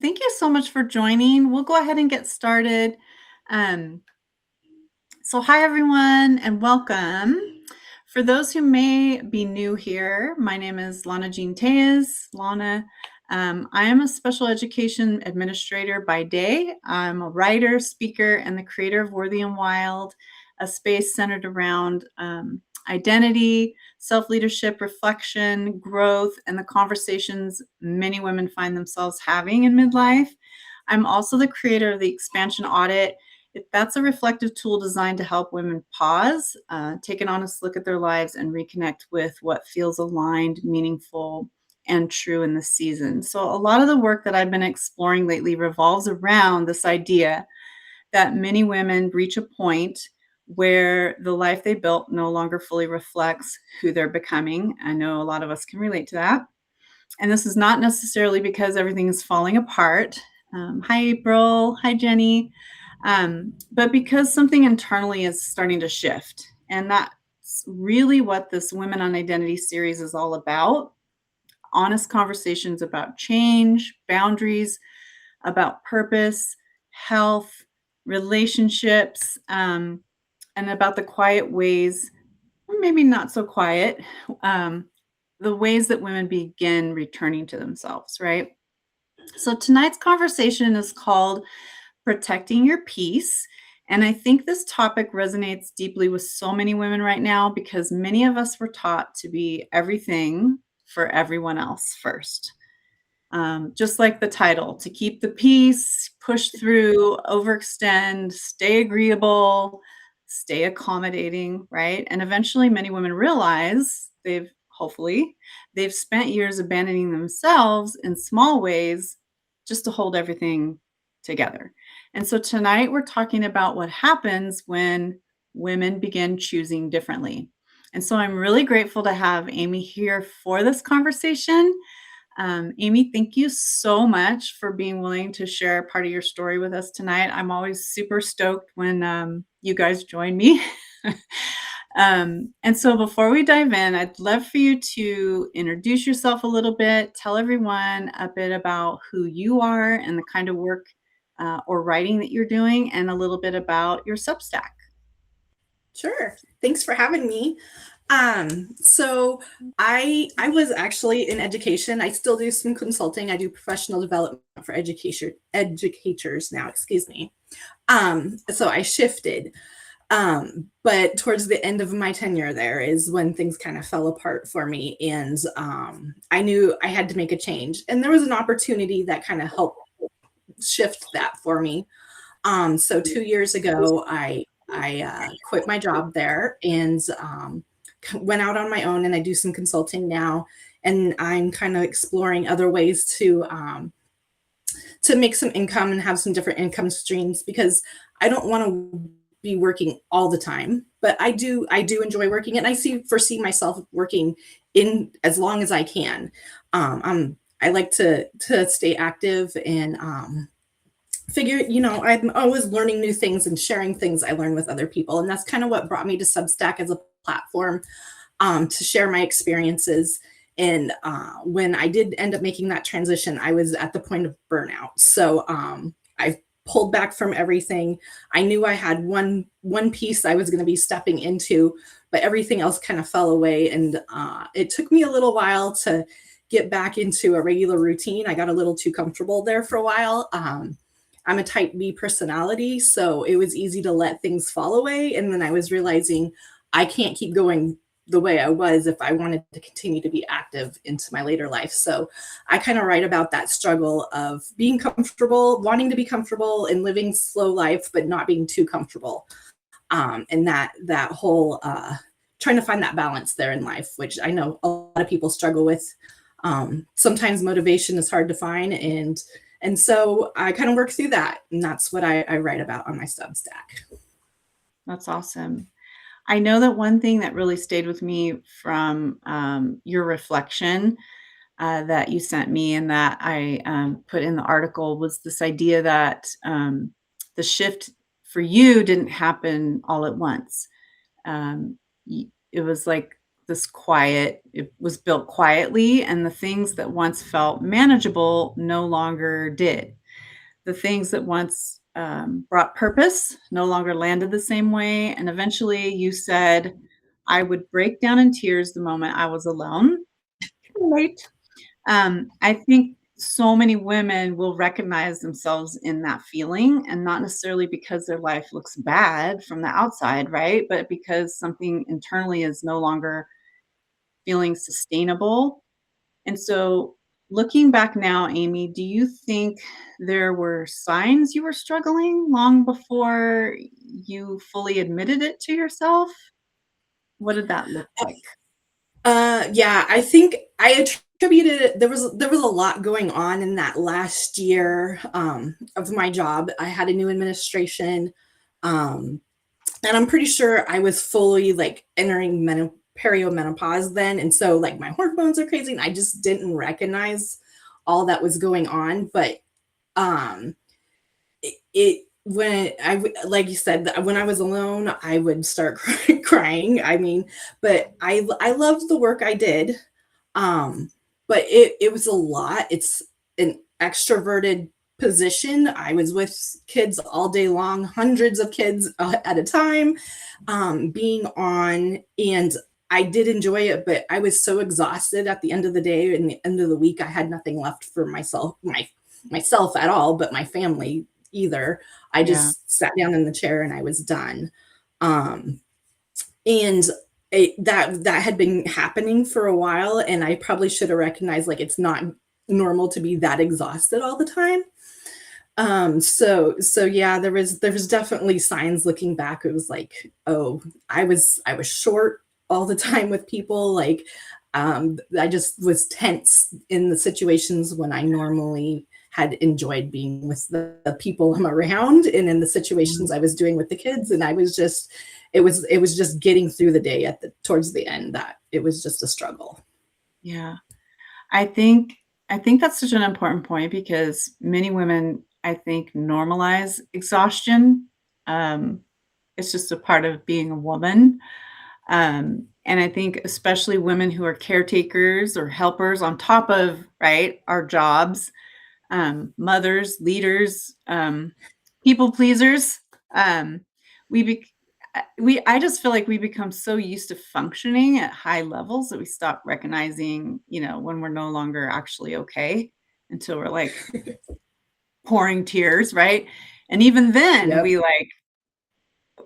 Thank you so much for joining. We'll go ahead and get started. Um, hi everyone, and welcome. For those who may be new here, my name is Lana Jean Tejas. Lana, I am a special education administrator by day. I'm a writer, speaker, and the creator of Worthy and Wild, a space centered around identity, self-leadership, reflection, growth, and the conversations many women find themselves having in midlife. I'm also the creator of the Expansion Audit. That's a reflective tool designed to help women pause, take an honest look at their lives, and reconnect with what feels aligned, meaningful, and true in the season. So a lot of the work that I've been exploring lately revolves around this idea that many women reach a point where the life they built no longer fully reflects who they're becoming. I know a lot of us can relate to that. And this is not necessarily because everything is falling apart. Hi, April. Hi, Jenny. But because something internally is starting to shift. And that's really what this Women on Identity series is all about. Honest conversations about change, boundaries, about purpose, health, relationships, and about the quiet ways, or maybe not so quiet, the ways that women begin returning to themselves, right? So tonight's conversation is called Protecting Your Peace. And I think this topic resonates deeply with so many women right now because many of us were taught to be everything for everyone else first. Just like the title, to keep the peace, push through, overextend, stay agreeable, stay accommodating, right? And eventually many women realize they've spent years abandoning themselves in small ways just to hold everything together. And so tonight we're talking about what happens when women begin choosing differently. And so I'm really grateful to have Amy here for this conversation. Amy, thank you so much for being willing to share part of your story with us tonight. I'm always super stoked when you guys join me. And so before we dive in, I'd love for you to introduce yourself a little bit, tell everyone a bit about who you are and the kind of work or writing that you're doing, and a little bit about your Substack. Sure. Thanks for having me. So I was actually in education. I still do some consulting. I do professional development for educators now, excuse me. So I shifted. But towards the end of my tenure there is when things kind of fell apart for me. And I knew I had to make a change. And there was an opportunity that kind of helped shift that for me. So 2 years ago, I quit my job there and went out on my own, and I do some consulting now, and I'm kind of exploring other ways to make some income and have some different income streams, because I don't want to be working all the time, but I do enjoy working, and I foresee myself working in as long as I can. I like to stay active and I'm always learning new things and sharing things I learn with other people. And that's kind of what brought me to Substack as a platform, to share my experiences. And when I did end up making that transition, I was at the point of burnout. So I pulled back from everything. I knew I had one piece I was going to be stepping into, but everything else kind of fell away. And it took me a little while to get back into a regular routine. I got a little too comfortable there for a while. I'm a type B personality, so it was easy to let things fall away. And then I was realizing I can't keep going the way I was if I wanted to continue to be active into my later life. So I kind of write about that struggle of being comfortable, wanting to be comfortable and living slow life, but not being too comfortable. And that whole trying to find that balance there in life, which I know a lot of people struggle with. Sometimes motivation is hard to find, and so I kind of work through that. And that's what I write about on my Substack. That's awesome. I know that one thing that really stayed with me from your reflection that you sent me and that I put in the article was this idea that the shift for you didn't happen all at once. It was like this quiet, it was built quietly, and the things that once felt manageable no longer did. The things that once brought purpose no longer landed the same way. And eventually you said, I would break down in tears the moment I was alone. Right. I think so many women will recognize themselves in that feeling, and not necessarily because their life looks bad from the outside, right? But because something internally is no longer feeling sustainable. And so, looking back now, Amy, do you think there were signs you were struggling long before you fully admitted it to yourself? What did that look like? Yeah, I think I attributed it. There was a lot going on in that last year of my job. I had a new administration, um, and I'm pretty sure I was fully like entering perimenopause then, and so like my hormones are crazy, and I just didn't recognize all that was going on. But um, it when like you said, when I was alone, I would start crying. I mean, but I loved the work I did, um, but it was a lot. It's an extroverted position. I was with kids all day long, hundreds of kids at a time, being on, and I did enjoy it, but I was so exhausted at the end of the day and the end of the week. I had nothing left for myself at all, but my family either. I Yeah. just sat down in the chair and I was done. Um, and that had been happening for a while, and I probably should have recognized like it's not normal to be that exhausted all the time. So yeah, there was definitely signs looking back. It was like, oh, I was short all the time with people. Like, I just was tense in the situations when I normally had enjoyed being with the people I'm around, and in the Mhm. situations I was doing with the kids. And I was just, it was just getting through the day towards the end that it was just a struggle. Yeah. I think I think that's such an important point because many women, I think, normalize exhaustion. Um, it's just a part of being a woman. And I think especially women who are caretakers or helpers on top of, right, our jobs, mothers, leaders, people pleasers. Um, we bec we I just feel like we become so used to functioning at high levels that we stop recognizing, when we're no longer actually okay until we're like pouring tears, right? And even then Yep. we like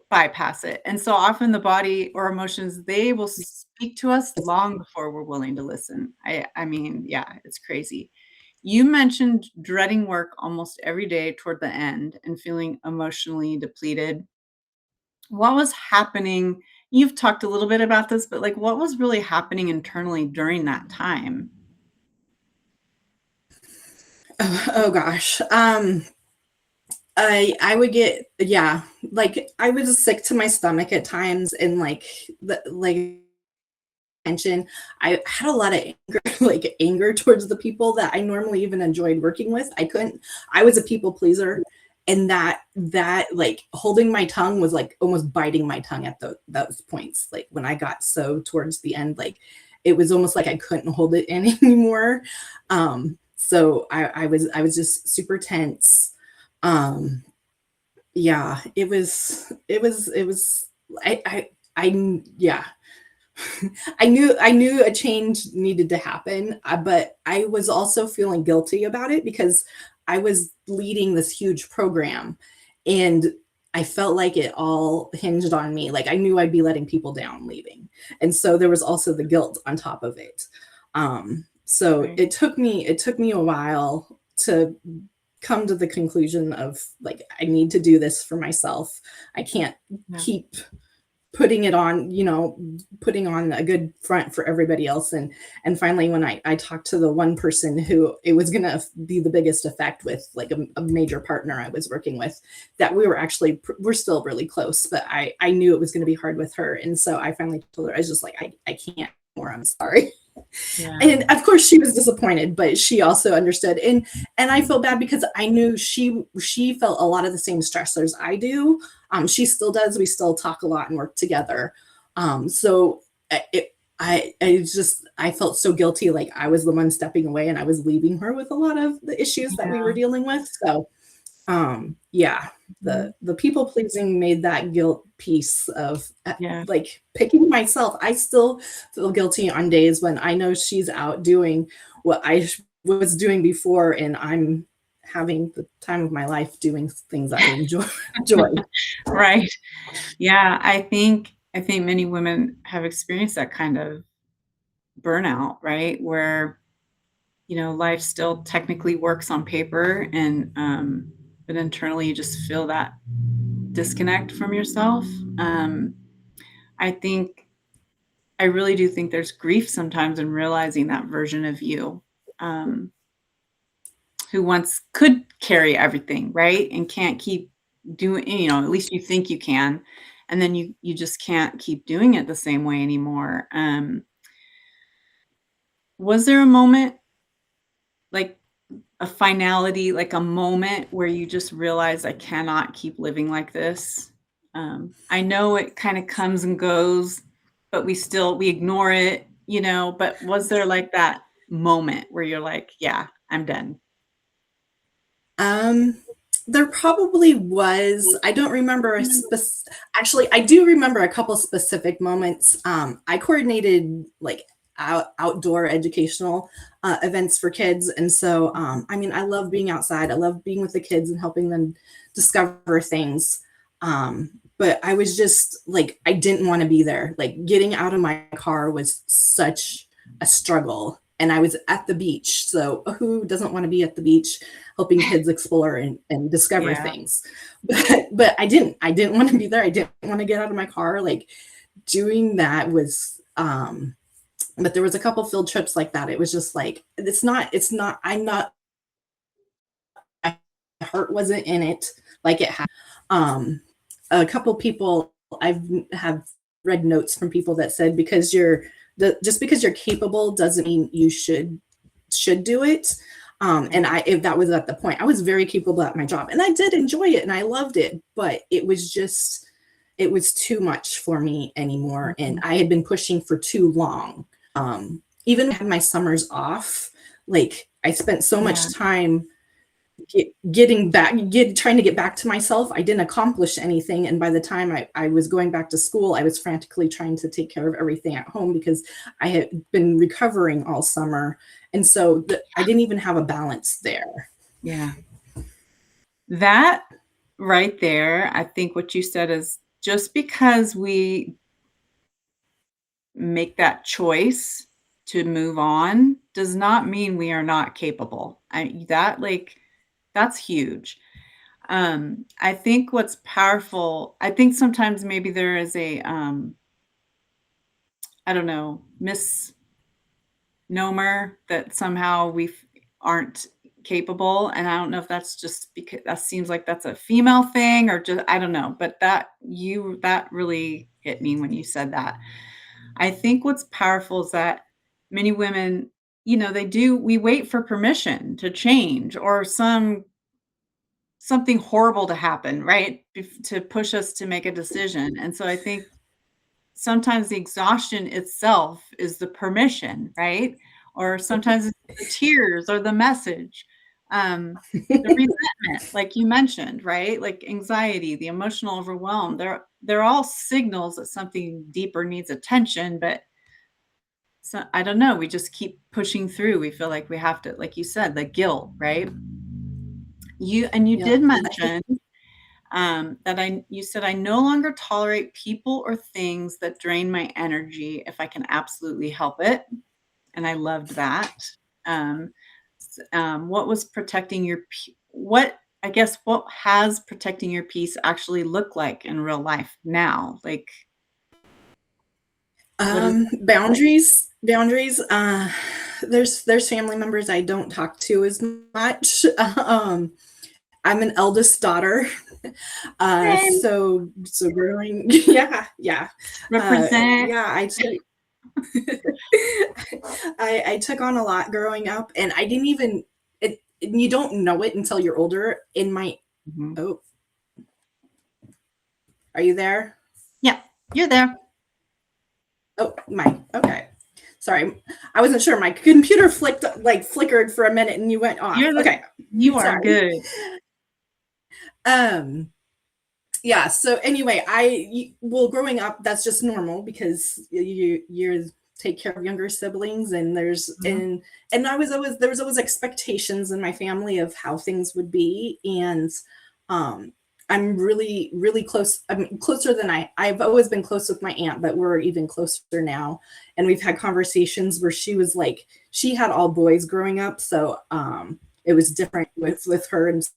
bypass it. And so often the body or emotions, they will speak to us long before we're willing to listen. I mean, yeah, it's crazy. You mentioned dreading work almost every day toward the end and feeling emotionally depleted. What was happening? You've talked a little bit about this, but like what was really happening internally during that time? Oh gosh. I would get, yeah, like I was sick to my stomach at times, and like the like tension. I had a lot of anger, like anger towards the people that I normally even enjoyed working with. I was a people pleaser, and that like holding my tongue was like almost biting my tongue at those points. Like when I got so towards the end, like it was almost like I couldn't hold it in anymore. So I was just super tense. Um, yeah, it was yeah. I knew a change needed to happen, but I was also feeling guilty about it because I was leading this huge program, and I felt like it all hinged on me. Like I knew I'd be letting people down leaving. And so there was also the guilt on top of it. So Right. it took me a while to come to the conclusion of like I need to do this for myself. I can't Yeah. keep putting it on, putting on a good front for everybody else. And finally, when I talked to the one person who it was going to be the biggest effect with, like a major partner I was working with, that we're still really close, but I knew it was going to be hard with her. And so I finally told her, I was just like, I can't more, I'm sorry. Yeah. And of course she was disappointed, but she also understood. And I felt bad because I knew she felt a lot of the same stressors I do. She still does. We still talk a lot and work together. So it I felt so guilty, like I was the one stepping away and I was leaving her with a lot of the issues that we were Yeah. dealing with. So yeah, Mhm. the people pleasing made that guilt piece of Yeah. like picking myself. I still feel guilty on days when I know she's out doing what I was doing before, and I'm having the time of my life doing things I enjoy. Right. Yeah, I think many women have experienced that kind of burnout, right? Where, life still technically works on paper and but internally you just feel that disconnect from yourself. Um I think I really do think there's grief sometimes in realizing that version of you. Um who once could carry everything, right? And can't keep doing, at least you think you can. And then you just can't keep doing it the same way anymore. Was there a moment, like a finality, like a moment where you just realized I cannot keep living like this? I know it kind of comes and goes, but we ignore it, but was there like that moment where you're like, yeah, I'm done? Um, there probably was. I don't remember actually, I do remember a couple specific moments. I coordinated like outdoor educational events for kids. And so, I mean, I love being outside. I love being with the kids and helping them discover things. But I was just like, I didn't want to be there. Like getting out of my car was such a struggle. And I was at the beach. So who doesn't want to be at the beach helping kids explore and discover Yeah. things? But I didn't want to be there. I didn't want to get out of my car. Like doing that was but there was a couple field trips like that. It was just like I'm not my heart wasn't in it like it had. Um a couple people I've have read notes from people that said just because you're capable doesn't mean you should do it. And if that was at the point, I was very capable at my job and I did enjoy it and I loved it, but it was too much for me anymore. And Mhm. I had been pushing for too long. Even when I had my summers off, like I spent so Yeah. much time trying to get back to myself. I didn't accomplish anything. And by the time I was going back to school, I was frantically trying to take care of everything at home because I had been recovering all summer. And so I didn't even have a balance there. Yeah. That right there, I think what you said is just because we make that choice to move on does not mean we are not capable. That's huge. I think what's powerful, I think sometimes maybe there is a I don't know, misnomer that somehow aren't capable, and I don't know if that's just because that seems like that's a female thing or just I don't know, but that really hit me when you said that. I think what's powerful is that many women, we wait for permission to change or something horrible to happen, right? To push us to make a decision. And so I think sometimes the exhaustion itself is the permission, right? Or sometimes it's the tears or the message. The resentment, like you mentioned, right? Like anxiety, the emotional overwhelm. They're all signals that something deeper needs attention, but so I don't know, we just keep pushing through. We feel like we have to, like you said, the guilt, right? You Yeah. did mention you said, I no longer tolerate people or things that drain my energy if I can absolutely help it. And I loved that. What was protecting I guess, what has protecting your peace actually look like in real life now? Like, what does that look like? Boundaries. There's family members I don't talk to as much. I'm an eldest daughter. Yay. So growing, yeah. Represent. Yeah, I took on a lot growing up, and I didn't even you don't know it until you're older. Mhm. Oh, are you there? Yeah, you're there. Oh, my, okay. Sorry, I wasn't sure. My computer flickered for a minute and you went off. Okay, You are sorry. good. Um, yeah. So anyway, well, growing up, that's just normal because you take care of younger siblings, and Mhm. and there was always expectations in my family of how things would be, and um, I'm really close. I'm closer than I've always been close with my aunt, but we're even closer now. And we've had conversations where she was like, she had all boys growing up, so it was different with her, and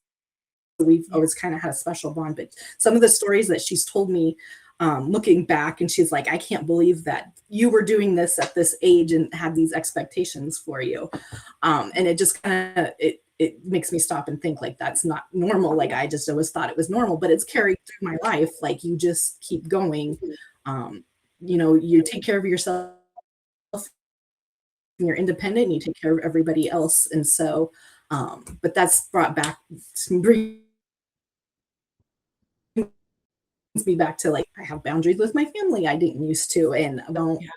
we've Yeah. always kind of had a special bond. But some of the stories that she's told me, looking back, and she's like, I can't believe that you were doing this at this age and had these expectations for you. And it just kind of it makes me stop and think, like, that's not normal. Like, I just always thought it was normal, but it's carried through my life. Like, you just keep going. Um, you take care of yourself, and you're independent, and you take care of everybody else. And so, but that's brought back, brings me back to, like, I have boundaries with my family I didn't used to, and I don't. Yeah.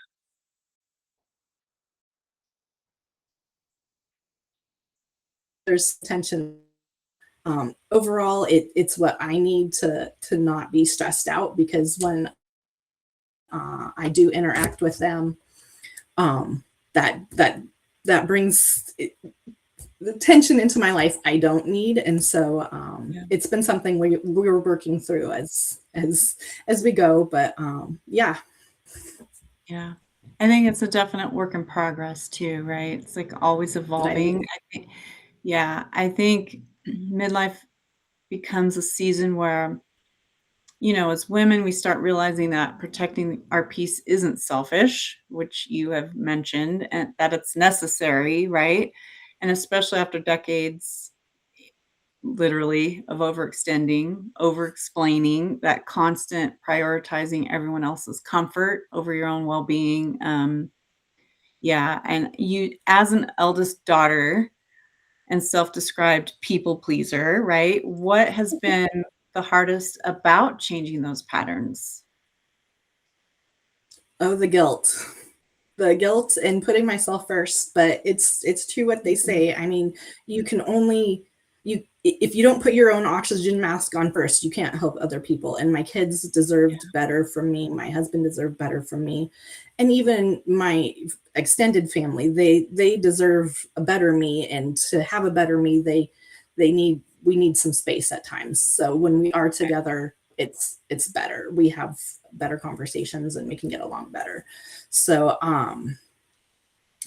There's tension. Overall, it's what I need to not be stressed out, because when I do interact with them, um, that brings the tension into my life I don't need. And so Yeah. it's been something we're working through as we go. But yeah. Yeah. I think it's a definite work in progress too, right? It's like always I, evolving. I think midlife becomes a season where, as women, we start realizing that protecting our peace isn't selfish, which you have mentioned, and that it's necessary, right? And especially after decades, literally, of overextending, over explaining, that constant prioritizing everyone else's comfort over your own well being. Yeah. And you, as an eldest daughter and self described people pleaser, right? What has been the hardest about changing those patterns? oh, the guilt and putting myself first. But it's true what they Mhm. say. I mean, you can only, you if you don't put your own oxygen mask on first, you can't help other people. And my kids Yeah. deserved better from me, my husband deserved better from me, and even my extended family, they deserve a better me. And to have a better me, we need some space at times. So when we are together, it's better. We have better conversations, and we can get along better. So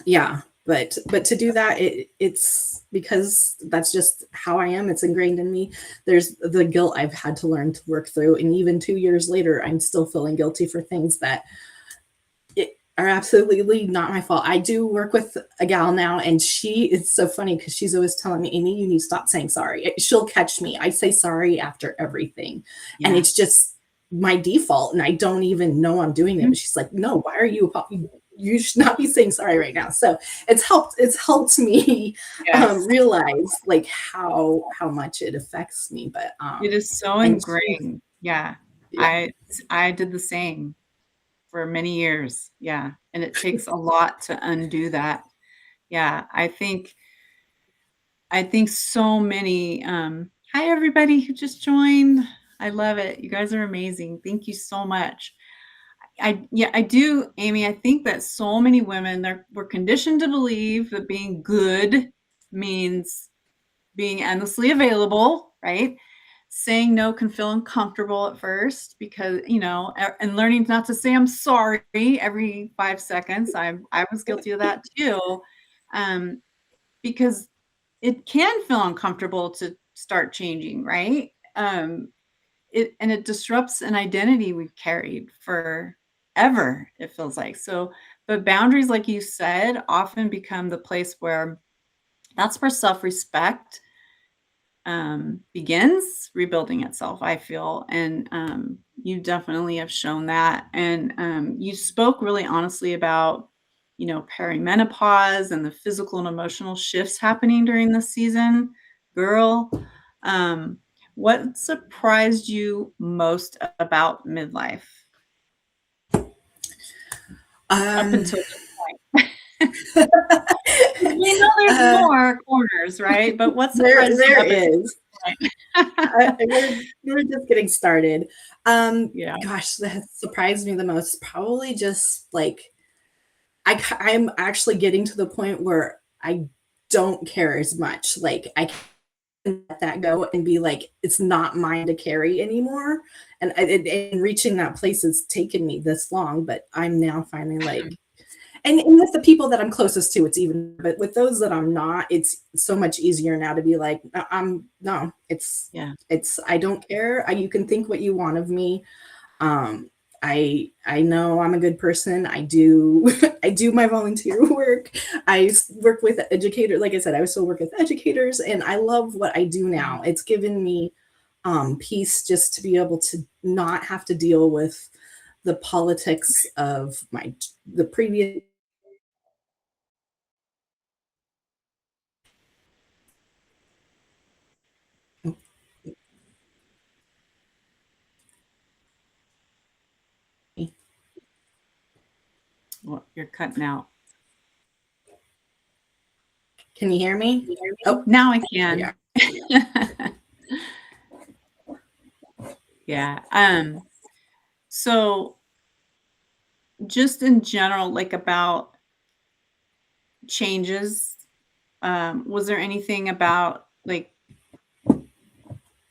yeah. But to do that, it's because that's just how I am. It's ingrained in me. There's the guilt I've had to learn to work through, and even 2 years later, I'm still feeling guilty for things that are absolutely not my fault. I do work with a gal now, and it's so funny because she's always telling me, Amy, you need to stop saying sorry. She'll catch me. I say sorry after everything, and Yeah. it's just my default, and I don't even know I'm doing it. Mhm. But she's like, no, why are you should not be saying sorry right now. So it's helped me Yes. realize, like, how much it affects me. But It is so and she, ingrained. Yeah. yeah. I did the same for many years. Yeah. And it takes a lot to undo that. Yeah. I think so many hi everybody who just joined. I love it. You guys are amazing. Thank you so much. I do, Amy. I think that so many women we're conditioned to believe that being good means being endlessly available, right? Saying no can feel uncomfortable at first because, and learning not to say I'm sorry every 5 seconds. I was guilty of that too. Um, because it can feel uncomfortable to start changing, right? It disrupts an identity we've carried forever, it feels like. So, but boundaries, like you said, often become the place where that's where self-respect begins rebuilding itself, I feel. And you definitely have shown that. And you spoke really honestly about, perimenopause and the physical and emotional shifts happening during this season. Girl, um, what surprised you most about midlife up um until this point? We know there's uh, more corners, right? But what surprised you there up until is. this point? We're just getting started. Yeah, Gosh, that surprised me the most. Probably just like I'm actually getting to the point where I don't care as much. Like I can let that go and be like, it's not mine to carry anymore. And reaching that place has taken me this long, but I'm now finally like, and with the people that I'm closest to, it's even, but with those that I'm not, it's so much easier now to be like, I'm no, yeah, I don't care. You can think what you want of me. Um, I know I'm a good person. I do I do my volunteer work. Work with educators. Like I said, I still work with educators, and I love what I do yeah, now. It's given me peace just to be able to not have to deal with the politics of the previous. well, you're cutting out. Can you hear me? Oh, Now I there you can. are. Yeah. So just in general, like about changes, was there anything about like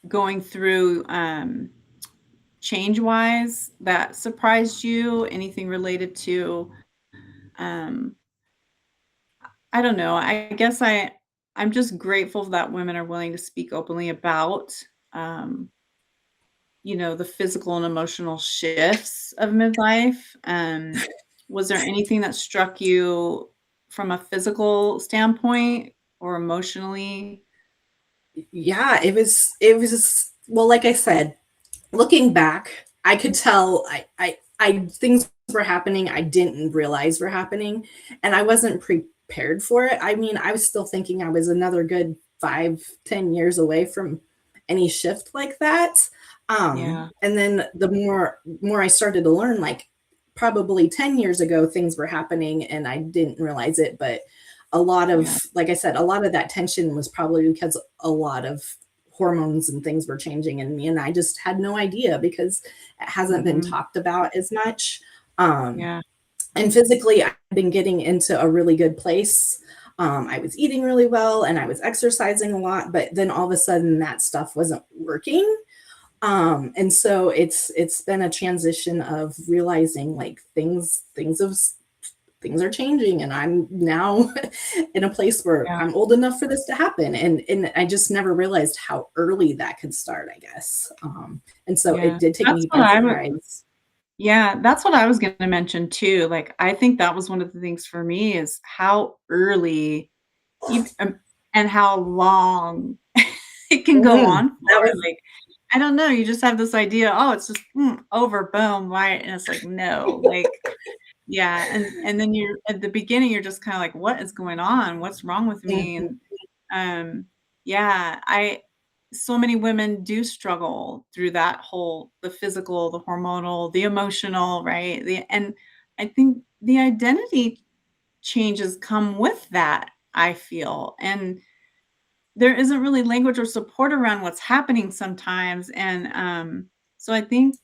going through change wise that surprised you? Anything related to um I don't know. I guess I'm just grateful that women are willing to speak openly about um the physical and emotional shifts of midlife. Was there anything that struck you from a physical standpoint or emotionally? Yeah, it was well, like I said, looking back, I could tell things were happening I didn't realize were happening, and I wasn't prepared for it. I mean, I was still thinking I was another good 5, 10 years away from any shift like that. Yeah, And then the more I started to learn, like probably 10 years ago, things were happening and I didn't realize it. But a lot of, yeah, like I said, a lot of that tension was probably because a lot of hormones and things were changing in me and I just had no idea because it hasn't been mhm, talked about as much. um, yeah, and physically I've been getting into a really good place. I was eating really well and I was exercising a lot, but then all of a sudden that stuff wasn't working. And so it's been a transition of realizing like things are changing and I'm now in a place where yeah, I'm old enough for this to happen. And I just never realized how early that could start, I guess. And so it yeah. did take That's me what by I would surprise. Yeah, that's what I was gonna mention too. Like, I think that was one of the things for me is how early and how long it can go on That for. was Like, I don't know, you just have this idea, "Oh, it's just, over, boom, right?" And it's like, no, like yeah, and then you're at the beginning, you're just kinda like, "What is going on? What's wrong with me?" mhm, And, um, yeah, I so many women do struggle through that whole the physical, the hormonal, the emotional, right? And I think the identity changes come with that, I feel, and there isn't really language or support around what's happening sometimes, and, so I think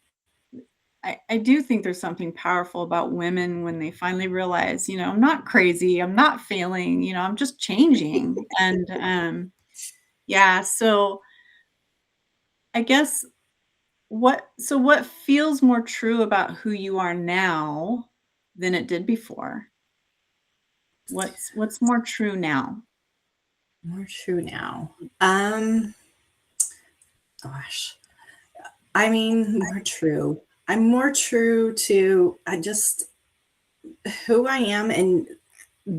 I do think there's something powerful about women when they finally realize, "I'm not crazy, I'm not failing, I'm just changing," and, yeah, so I guess what feels more true about who you are now than it did before? What's more true now? more true now. Gosh, I mean, more true. I'm more true to I just who I am and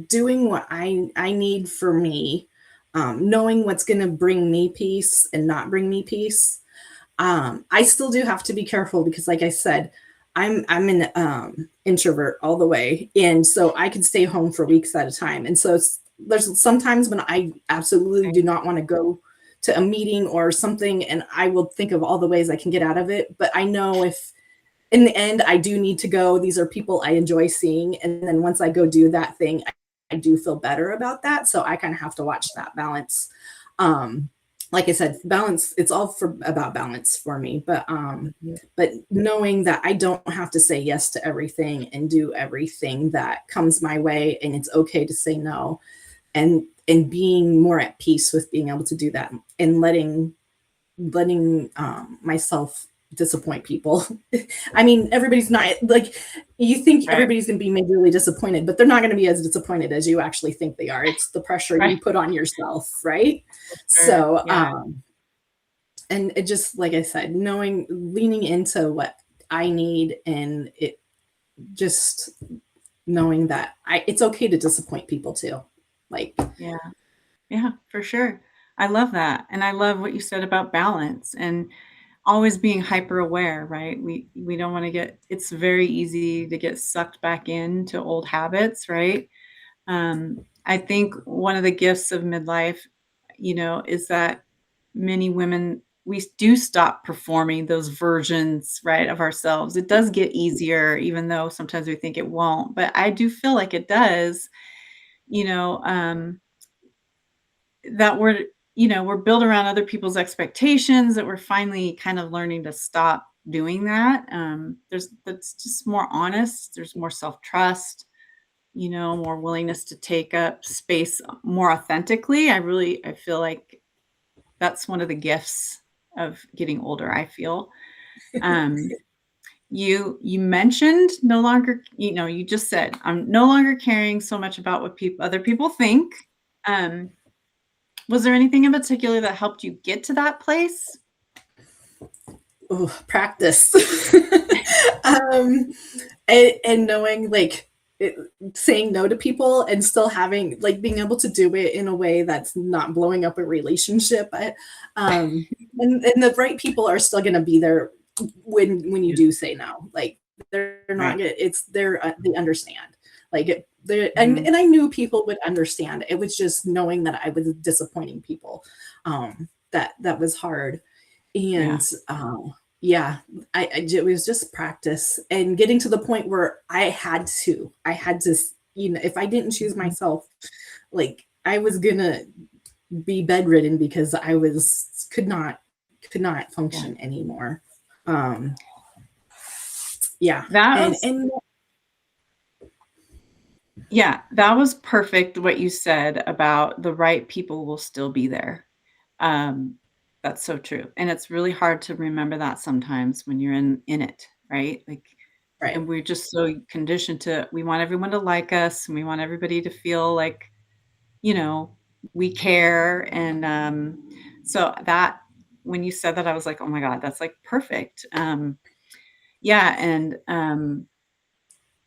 doing what I need for me, knowing what's going to bring me peace and not bring me peace. I still do have to be careful because, like I said, I'm an introvert all the way, and so I can stay home for weeks at a time. And so there's sometimes when I absolutely Right. do not want to go to a meeting or something, and I will think of all the ways I can get out of it. But I know if in the end I do need to go, these are people I enjoy seeing, and then once I go do that thing, do feel better about that. So I kind of have to watch that balance. Like I said, balance, it's all about balance for me. But knowing that I don't have to say yes to everything and do everything that comes my way, and it's okay to say no, and being more at peace with being able to do that, and letting myself disappoint people. I mean, everybody's not like, you think Right. everybody's going to be majorly disappointed, but they're not going to be as disappointed as you actually think they are. It's the pressure Right. you put on yourself, right? Sure. So, Yeah. and it just, like I said, leaning into what I need, and it just knowing that it's okay to disappoint people too. Like, Yeah. Yeah, for sure. I love that. And I love what you said about balance and always being hyper aware, right? We don't want to get, it's very easy to get sucked back into old habits, right? I think one of the gifts of midlife, is that many women, we do stop performing those versions, right, of ourselves. It does get easier, even though sometimes we think it won't, but I do feel like it does, you know, that we're built around other people's expectations, that we're finally kind of learning to stop doing that. That's just more honest. There's more self-trust, more willingness to take up space more authentically. I feel like that's one of the gifts of getting older, I feel. Um, you mentioned no longer, you just said, I'm no longer caring so much about what other people think. Um, was there anything in particular that helped you get to that place? practice. And knowing, like, saying no to people, and still having, like, being able to do it in a way that's not blowing up a relationship. And the right people are still going to be there when you do say no. Like, they're not Right. gonna, they understand. Like, Mhm. and I knew people would understand. It was just knowing that I was disappointing people, that was hard. And Yeah. yeah, it was just practice, and getting to the point where I had to, if I didn't choose Mhm. myself, like, I was gonna be bedridden, because I was could not Yeah. function anymore. Um, yeah, That and was Yeah, that was perfect what you said about the right people will still be there. Um, that's so true, and it's really hard to remember that sometimes when you're in it, right? Like, right, and we're just so conditioned to, we want everyone to like us, and we want everybody to feel like, you know, we care, and, so that when you said that, I was like, "Oh my god, that's, like, perfect." Yeah, and,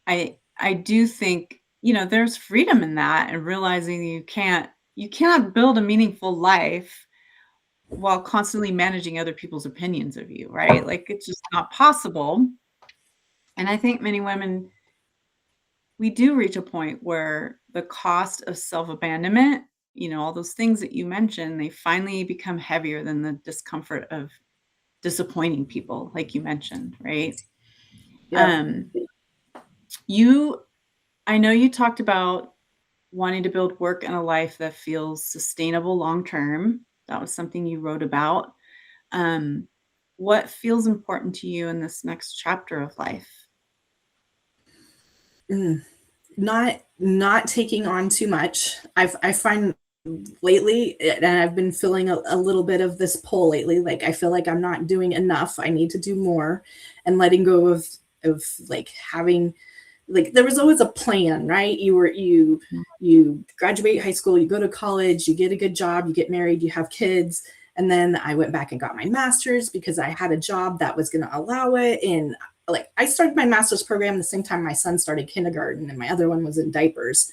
I do think, there's freedom in that, and realizing you cannot build a meaningful life while constantly managing other people's opinions of you, right? Like, it's just not possible, and I think many women, we do reach a point where the cost of self-abandonment, all those things that you mentioned, they finally become heavier than the discomfort of disappointing people, like you mentioned, right? yep. Um, you I know you talked about wanting to build work and a life that feels sustainable long term. That was something you wrote about. Um, what feels important to you in this next chapter of life? Mm. Not taking on too much. I find lately, and I've been feeling a little bit of this pull lately. Like, I feel like I'm not doing enough. I need to do more, and letting go of like, having, like, there was always a plan, right? You graduate high school, you go to college, you get a good job, you get married, you have kids. And then I went back and got my master's, because I had a job that was going to allow it. And, like, I started my master's program the same time my son started kindergarten, and my other one was in diapers.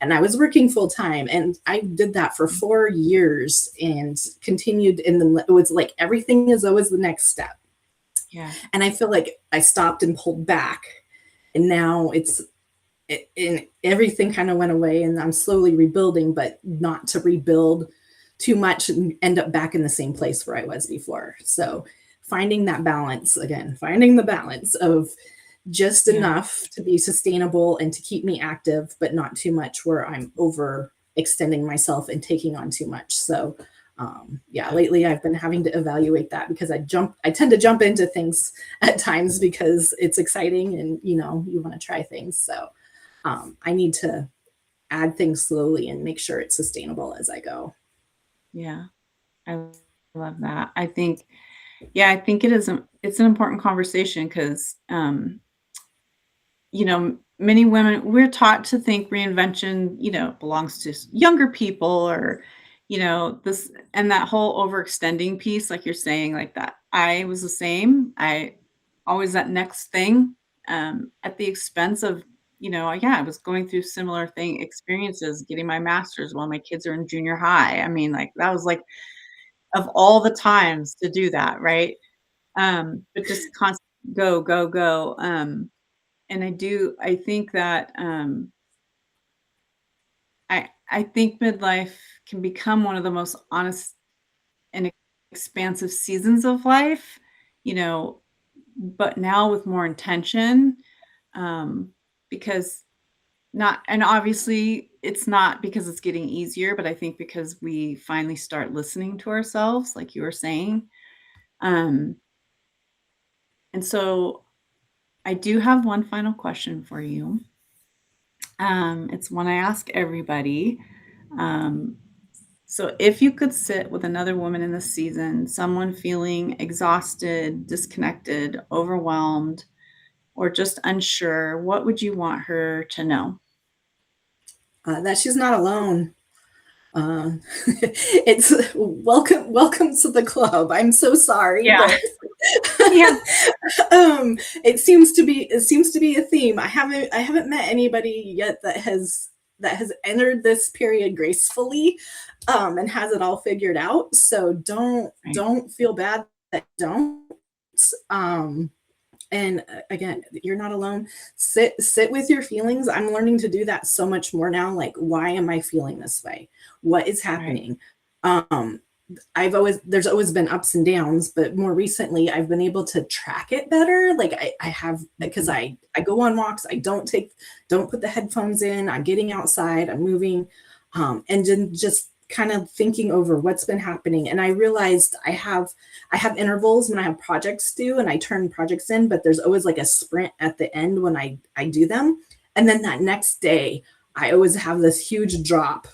And I was working full time, and I did that for 4 years, and continued. And then it was like, everything is always the next step. Yeah. And I feel like I stopped and pulled back, and now and everything kind of went away, and I'm slowly rebuilding, but not to rebuild too much and end up back in the same place where I was before. So finding that balance again, finding the balance of just Yeah. enough to be sustainable and to keep me active, but not too much where I'm over extending myself and taking on too much. So, yeah, lately I've been having to evaluate that because I tend to jump into things at times because it's exciting and, you want to try things. So, I need to add things slowly and make sure it's sustainable as I go. Yeah. I love that. I think, yeah, I think it's an important conversation because, many women, we're taught to think reinvention, belongs to younger people or, this and that whole overextending piece, like you're saying, like that. I was the same. I always that next thing, at the expense of, yeah, I was going through similar experiences, getting my master's while my kids are in junior high. I mean, like that was like of all the times to do that, right? But just constant go, go, go. And I think that, I think midlife can become one of the most honest and expansive seasons of life, you know, but now with more intention, because not and obviously it's not because it's getting easier, but I think because we finally start listening to ourselves, like you were saying. Um, and so I do have one final question for you. It's one I ask everybody. Um, so, if you could sit with another woman in this season, someone feeling exhausted, disconnected, overwhelmed, or just unsure, what would you want her to know? That she's not alone. Uh, it's welcome to the club. I'm so sorry, Yeah. but Yeah. it seems to be a theme. I haven't met anybody yet that has entered this period gracefully, and has it all figured out. So don't Right. don't feel bad that you don't. Um, and again, you're not alone. Sit with your feelings. I'm learning to do that so much more now. Like, why am I feeling this way? What is Right. happening? Um, there's always been ups and downs, but more recently I've been able to track it better. Like I have, because Mhm. I go on walks, don't put the headphones in, I'm getting outside, I'm moving, and then just kind of thinking over what's been happening. And I realized I have intervals when I have projects due and I turn projects in, but there's always like a sprint at the end when I do them. And then that next day, I always have this huge drop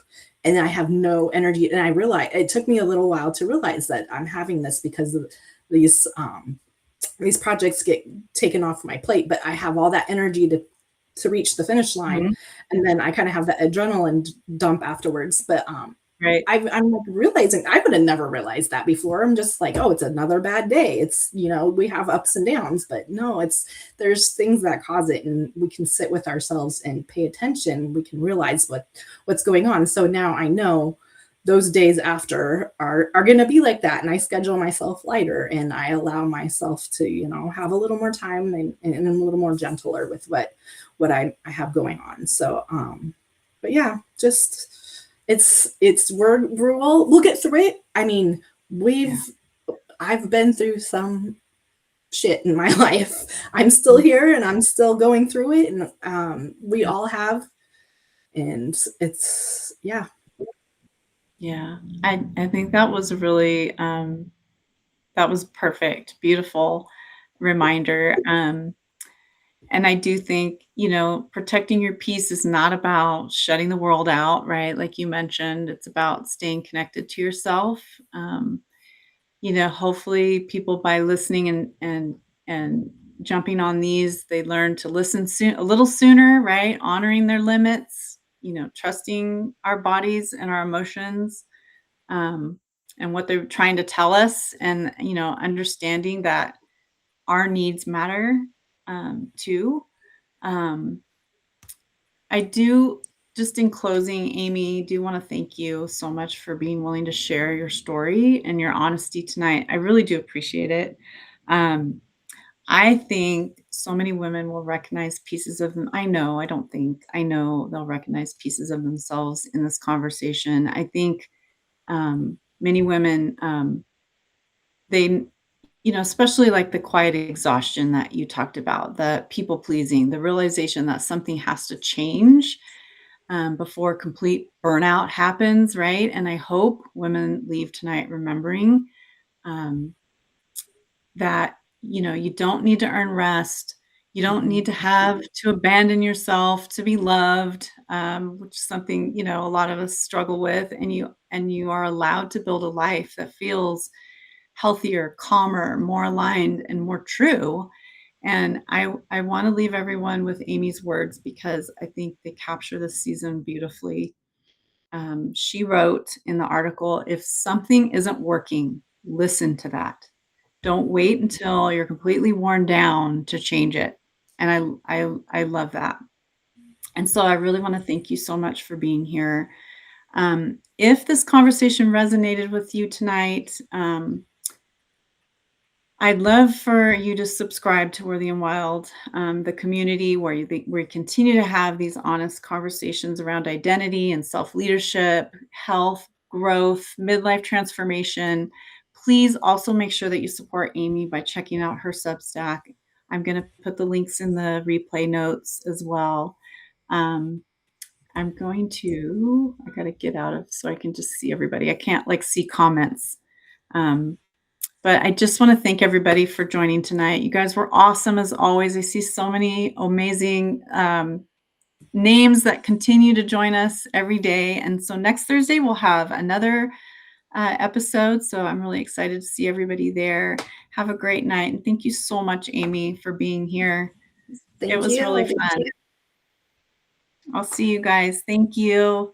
and I have no energy. And I realized it took me a little while to realize that I'm having this because of these projects get taken off my plate, but I have all that energy to reach the finish line, Mhm. and then I kind of have that adrenaline dump afterwards. But Right. I'm like realizing I would have never realized that before. I'm just like, oh, it's another bad day. We have ups and downs, but no, there's things that cause it, and we can sit with ourselves and pay attention. We can realize what's going on. So now I know those days after are going to be like that, and I schedule myself lighter and I allow myself to have a little more time, and I'm a little more gentler with what I have going on. So but yeah, just we'll get through it. I mean, Yeah. I've been through some shit in my life. I'm still Mhm. here and I'm still going through it, and we Yeah. all have. And it's yeah. Yeah. I think that was really, that was perfect. Beautiful reminder. And I do think, protecting your peace is not about shutting the world out, right? Like you mentioned, it's about staying connected to yourself. Hopefully people by listening and jumping on these, they learn to listen soon a little sooner, right? Honoring their limits, trusting our bodies and our emotions, um, and what they're trying to tell us, and understanding that our needs matter, too. Um, I do just in closing, Amy, do want to thank you so much for being willing to share your story and your honesty tonight. I really do appreciate it. Um, I think so many women will recognize pieces of them. I don't think, I know they'll recognize pieces of themselves in this conversation. I think, many women, they especially like the quiet exhaustion that you talked about, the people pleasing, the realization that something has to change before complete burnout happens, right? And I hope women leave tonight remembering um, that you don't need to earn rest. You don't need to have to abandon yourself to be loved, which is something a lot of us struggle with. And you are allowed to build a life that feels healthier, calmer, more aligned, and more true. And I want to leave everyone with Amy's words because I think they capture this season beautifully. She wrote in the article, if something isn't working, listen to that. Don't wait until you're completely worn down to change it. And I love that. And so I really want to thank you so much for being here. If this conversation resonated with you tonight, I'd love for you to subscribe to Worthy and Wild, the community where we continue to have these honest conversations around identity and self-leadership, health, growth, midlife transformation. Please also make sure that you support Amy by checking out her Substack. I'm going to put the links in the replay notes as well. I got to get out of so I can just see everybody. I can't see comments. But I just want to thank everybody for joining tonight. You guys were awesome as always. I see so many amazing names that continue to join us every day. And so next Thursday, we'll have another episode. So I'm really excited to see everybody there. Have a great night. And thank you so much, Amy, for being here. It was really fun. I'll see you guys. Thank you.